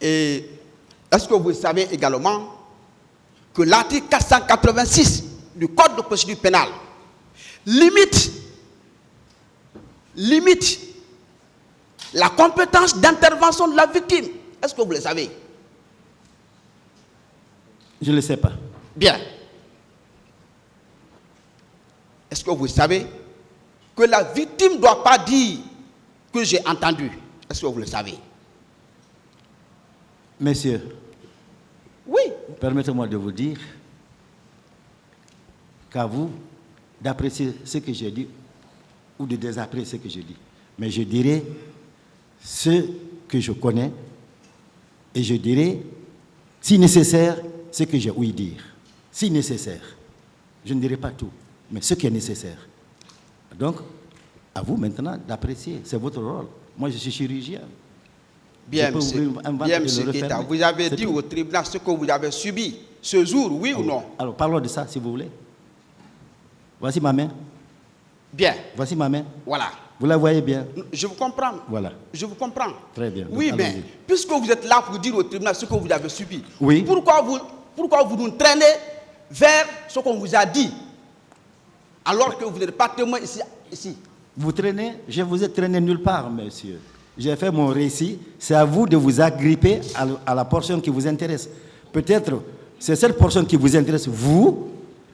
Et est-ce que vous savez également que l'article 486 du Code de procédure pénale limite la compétence d'intervention de la victime? Est-ce que vous le savez? Je ne le sais pas. Bien. Est-ce que vous savez que la victime ne doit pas dire que j'ai entendu? Est-ce que vous le savez? Messieurs, oui. Permettez-moi de vous dire qu'à vous d'apprécier ce que j'ai dit ou de désapprécier ce que je dis. Mais je dirai ce que je connais et je dirai, si nécessaire, ce que j'ai ouï dire. Si nécessaire. Je ne dirai pas tout, mais ce qui est nécessaire. Donc, à vous maintenant d'apprécier. C'est votre rôle. Moi, je suis chirurgien. Bien, monsieur Keita, vous avez dit au tribunal ce que vous avez subi ce jour, oui ou non? Alors, parlons de ça, si vous voulez. Voici ma main. Bien. Voici ma main. Voilà. Vous la voyez bien? Je vous comprends. Voilà. Je vous comprends. Très bien. Oui, donc, mais puisque vous êtes là pour dire au tribunal ce que vous avez subi, oui. Pourquoi vous nous traînez vers ce qu'on vous a dit alors que vous n'êtes pas témoin ici? Vous traînez? Je vous ai traîné nulle part, monsieur. J'ai fait mon récit. C'est à vous de vous agripper à la portion qui vous intéresse. Peut-être c'est cette portion qui vous intéresse, vous,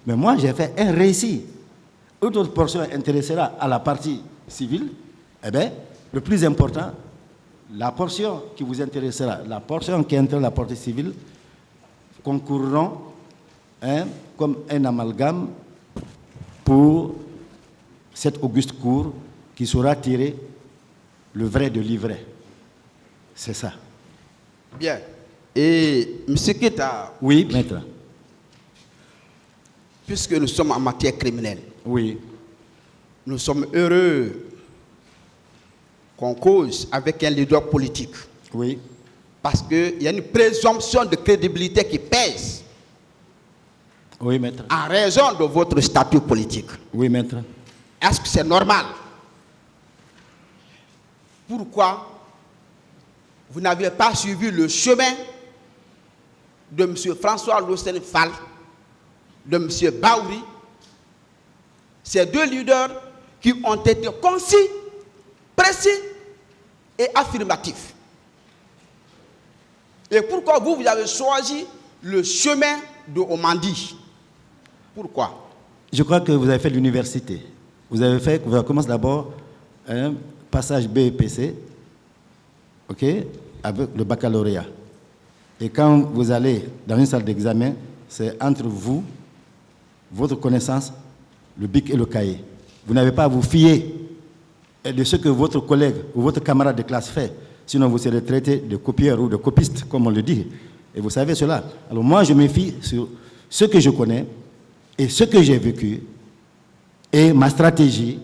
mais moi j'ai fait un récit. Une autre portion intéressera à la partie civile. Eh bien, le plus important, la portion qui vous intéressera, la portion qui intéresse la partie civile, concourront comme un amalgame pour cette auguste cour qui saura tirer le vrai de l'ivraie. C'est ça. Bien. Et M. Keita. Oui, maître. Puisque nous sommes en matière criminelle. Oui. Nous sommes heureux qu'on cause avec un leader politique. Oui. Parce qu'il y a une présomption de crédibilité qui pèse. Oui, maître. En raison de votre statut politique. Oui, maître. Est-ce que c'est normal? Pourquoi vous n'avez pas suivi le chemin de M. François Loscène Fall, de M. Baouri, ces deux leaders qui ont été concis, précis et affirmatifs? Et pourquoi vous avez choisi le chemin de Omandi? Pourquoi? Je crois que vous avez fait l'université. Vous avez commencé d'abord un passage BEPC, ok, avec le baccalauréat. Et quand vous allez dans une salle d'examen, c'est entre vous, votre connaissance, le bic et le cahier. Vous n'avez pas à vous fier de ce que votre collègue ou votre camarade de classe fait. Sinon, vous serez traité de copieur ou de copiste, comme on le dit. Et vous savez cela. Alors moi, je me fie sur ce que je connais et ce que j'ai vécu. Et ma stratégie,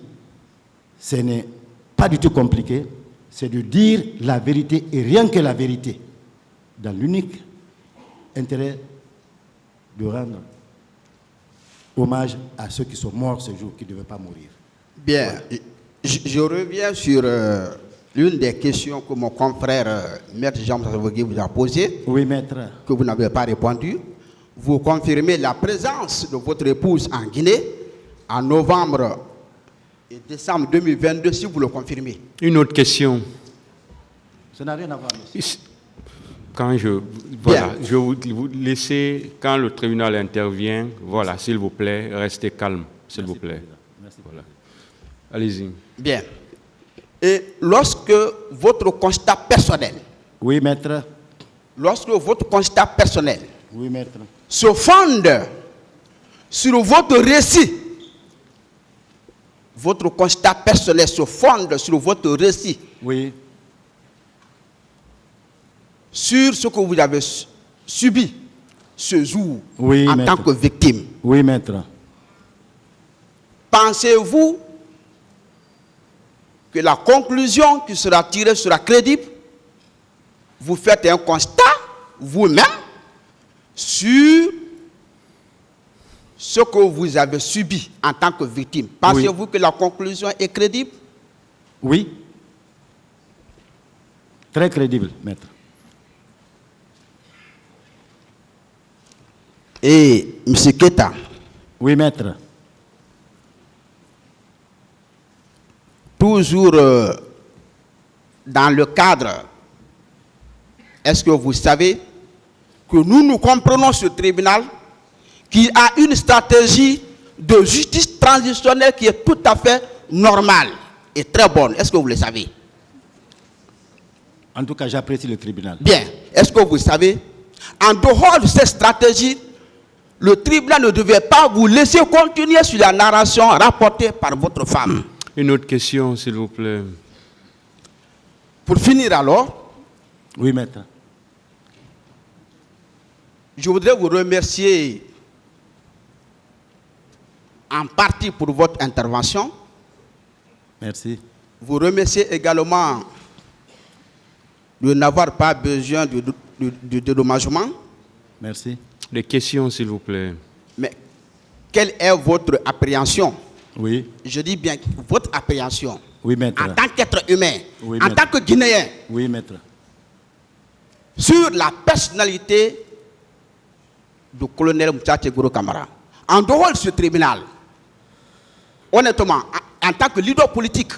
ce n'est pas du tout compliqué, c'est de dire la vérité et rien que la vérité, dans l'unique intérêt de rendre hommage à ceux qui sont morts ce jour, qui ne devaient pas mourir. Bien, voilà. Je reviens sur l'une des questions que mon confrère Maître Jean Savogui vous a posées. Oui, maître. Que vous n'avez pas répondu. Vous confirmez la présence de votre épouse en Guinée en novembre et décembre 2022, si vous le confirmez. Une autre question. Ça n'a rien à voir, monsieur. Quand je vais vous laisser, quand le tribunal intervient, voilà, s'il vous plaît, restez calme, s'il vous plaît. Merci. Voilà. Allez-y. Bien. Et lorsque votre constat personnel. Oui, maître. Lorsque votre constat personnel. Oui, maître. Se fonde sur votre récit. Votre constat personnel se fonde sur votre récit. Oui. Sur ce que vous avez subi ce jour, oui, en maître. tant que victime. Oui, maître. Pensez-vous que la conclusion qui sera tirée sera crédible? Vous faites un constat vous-même sur ce que vous avez subi en tant que victime. Pensez-vous que la conclusion est crédible? Oui. Très crédible, maître. Et M. Keta, Oui, maître. toujours dans le cadre, est-ce que vous savez que nous comprenons ce tribunal qui a une stratégie de justice transitionnelle qui est tout à fait normale et très bonne. Est-ce que vous le savez? En tout cas, j'apprécie le tribunal. Bien. Est-ce que vous savez, en dehors de cette stratégie, le tribunal ne devait pas vous laisser continuer sur la narration rapportée par votre femme. Une autre question, s'il vous plaît. Pour finir alors, Oui, maître. je voudrais vous remercier en partie pour votre intervention. Merci. Vous remercier également de n'avoir pas besoin de dédommagement. Merci. Des questions, s'il vous plaît. Mais quelle est votre appréhension? Oui. Je dis bien votre appréhension. Oui, maître. En tant qu'être humain, Oui, en maître. tant que Guinéen, Oui, maître. sur la personnalité du colonel Moussa Tchegoro Camara. En dehors de ce tribunal, honnêtement, en tant que leader politique,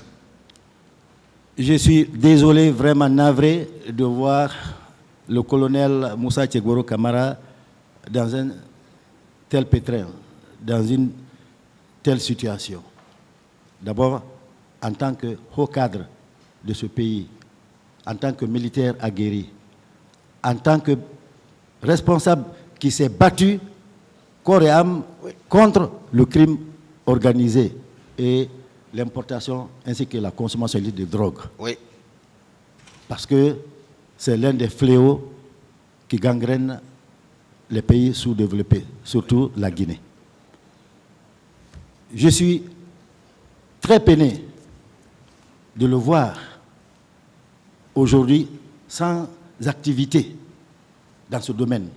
Je suis désolé, vraiment navré de voir le colonel Moussa Tchegoro Camara dans un tel pétrin, dans une telle situation. D'abord, en tant que haut cadre de ce pays, en tant que militaire aguerri, en tant que responsable qui s'est battu corps et âme contre le crime organisé et l'importation ainsi que la consommation illicite de drogue. oui, Parce que c'est l'un des fléaux qui gangrènent les pays sous-développés, surtout la Guinée. Je suis très peiné de le voir aujourd'hui sans activité dans ce domaine,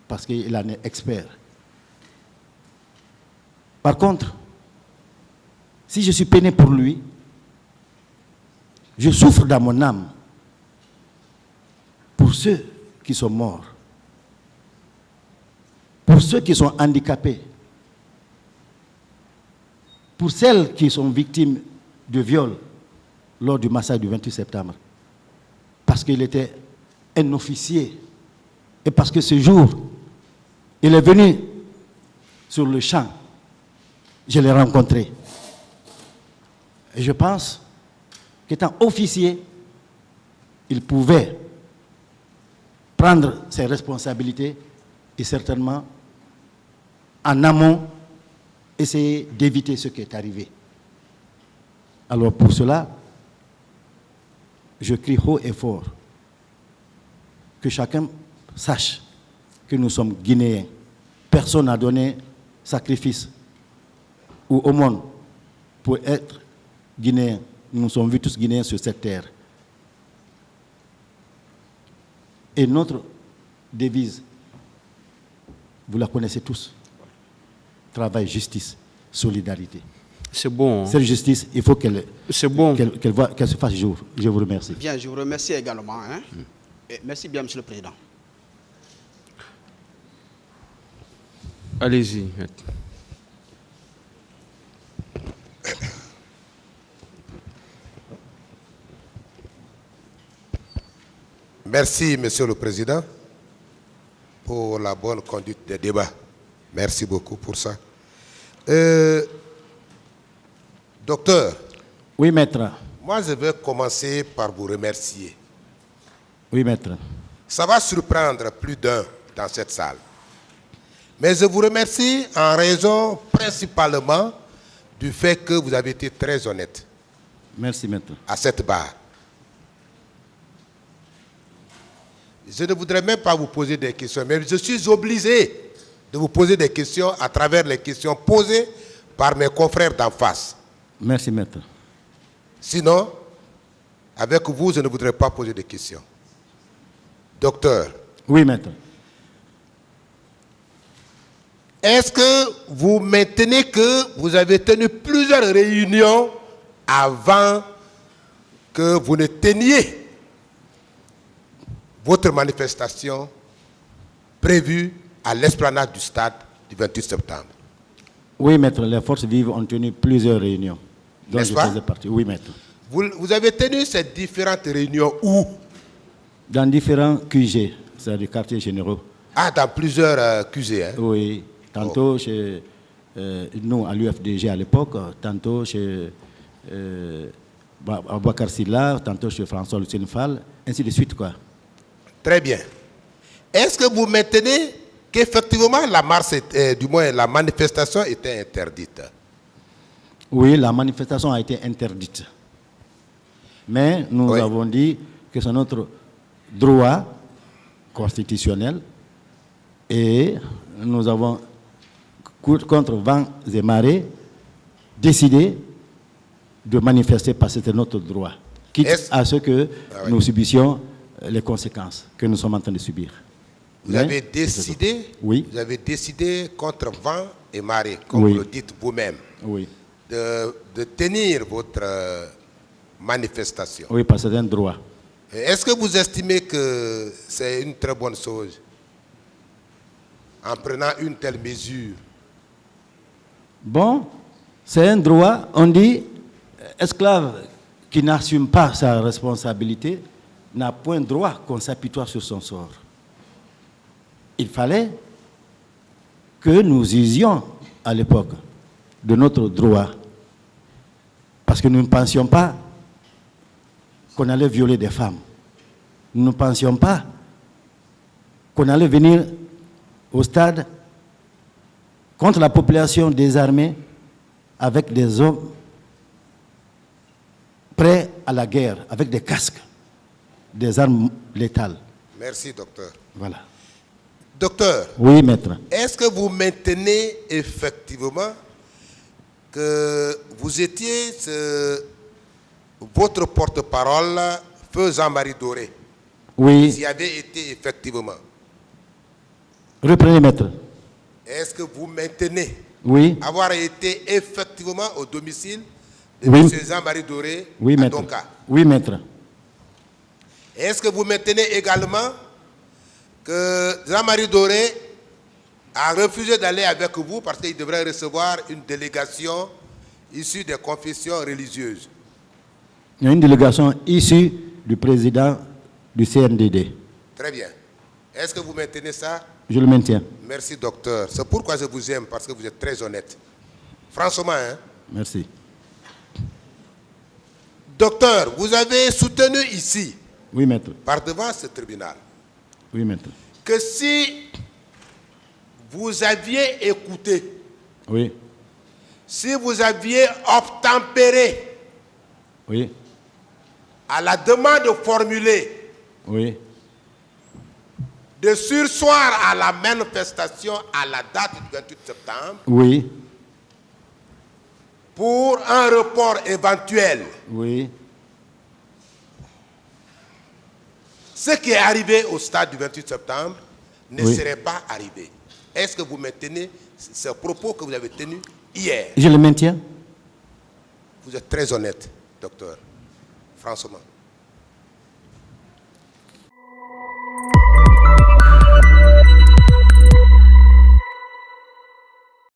parce qu'il en est expert. Par contre, si je suis peiné pour lui, je souffre dans mon âme pour ceux qui sont morts, pour ceux qui sont handicapés, pour celles qui sont victimes de viol lors du massacre du 28 septembre. Parce qu'il était un officier et parce que ce jour, il est venu sur le champ, je l'ai rencontré. Et je pense qu'étant officier, il pouvait prendre ses responsabilités et certainement, en amont, essayer d'éviter ce qui est arrivé. Alors pour cela, je crie haut et fort que chacun sache que nous sommes Guinéens. Personne n'a donné sacrifice ou aumône pour être Guinéens. Nous sommes vus tous Guinéens sur cette terre. Et notre devise, vous la connaissez tous. Travail, justice, solidarité. C'est bon. Hein? Cette justice, il faut qu'elle Bon. qu'elle se fasse jour. Je vous remercie. bien, je vous remercie également. Hein. Et merci bien, Monsieur le Président. Allez-y. Merci, Monsieur le Président, pour la bonne conduite des débats. Merci beaucoup pour ça. Docteur, Oui, maître. moi je vais commencer par vous remercier. Oui, maître. Ça va surprendre plus d'un dans cette salle. Mais je vous remercie en raison principalement du fait que vous avez été très honnête Merci, maître. à cette barre. Je ne voudrais même pas vous poser des questions, mais je suis obligé de vous poser des questions à travers les questions posées par mes confrères d'en face. Merci, maître. Sinon, avec vous, je ne voudrais pas poser de questions. Docteur, Oui, maître. est-ce que vous maintenez que vous avez tenu plusieurs réunions avant que vous ne teniez votre manifestation prévue à l'esplanade du stade du 28 septembre. Oui, maître, les forces vives ont tenu plusieurs réunions. Dont N'est-ce je pas? faisais partie. Oui, maître. Vous avez tenu ces différentes réunions où? Dans différents QG, c'est-à-dire quartiers généraux. Ah, dans plusieurs QG, hein? Oui, tantôt chez nous à l'UFDG à l'époque, tantôt chez Abouakar Sylla, tantôt chez François Lucien Fall, ainsi de suite, quoi. Très bien. Est-ce que vous maintenez qu'effectivement la marche, du moins la manifestation était interdite? Oui, la manifestation a été interdite. Mais nous avons dit que c'est notre droit constitutionnel et nous avons, contre vents et marées, décidé de manifester parce que c'était notre droit, quitte à ce que nous subissions les conséquences que nous sommes en train de subir. Vous avez décidé, oui. Vous avez décidé contre vent et marée, comme vous le dites vous-même, oui. de tenir votre manifestation. Oui, parce que c'est un droit. Est-ce que vous estimez que c'est une très bonne chose en prenant une telle mesure? Bon, c'est un droit. On dit, esclave qui n'assume pas sa responsabilité n'a point droit qu'on s'apitoie sur son sort. Il fallait que nous usions à l'époque de notre droit. Parce que nous ne pensions pas qu'on allait violer des femmes. Nous ne pensions pas qu'on allait venir au stade contre la population désarmée avec des hommes prêts à la guerre, avec des casques, des armes létales. Merci, docteur. Voilà. Docteur. Oui, maître. Est-ce que vous maintenez effectivement que vous étiez votre porte-parole, feu Jean-Marie Doré? Oui. S'il y avait été effectivement. Reprenez, maître. Est-ce que vous maintenez avoir été effectivement au domicile de M. Jean-Marie Doré à Donka? Oui, maître. Est-ce que vous maintenez également que Jean-Marie Doré a refusé d'aller avec vous parce qu'il devrait recevoir une délégation issue des confessions religieuses? Il y a une délégation issue du président du CNDD. Très bien. Est-ce que vous maintenez ça? Je le maintiens. Merci, docteur. C'est pourquoi je vous aime, parce que vous êtes très honnête. Franchement, hein? Merci. Docteur, vous avez soutenu ici, oui, maître, par devant ce tribunal, oui, maître, que si vous aviez écouté, oui, si vous aviez obtempéré, oui, à la demande formulée, oui, de sursoir à la manifestation à la date du 28 septembre, oui, pour un report éventuel, oui, ce qui est arrivé au stade du 28 septembre ne serait pas arrivé. Est-ce que vous maintenez ce propos que vous avez tenu hier? Je le maintiens. Vous êtes très honnête, docteur. Franchement.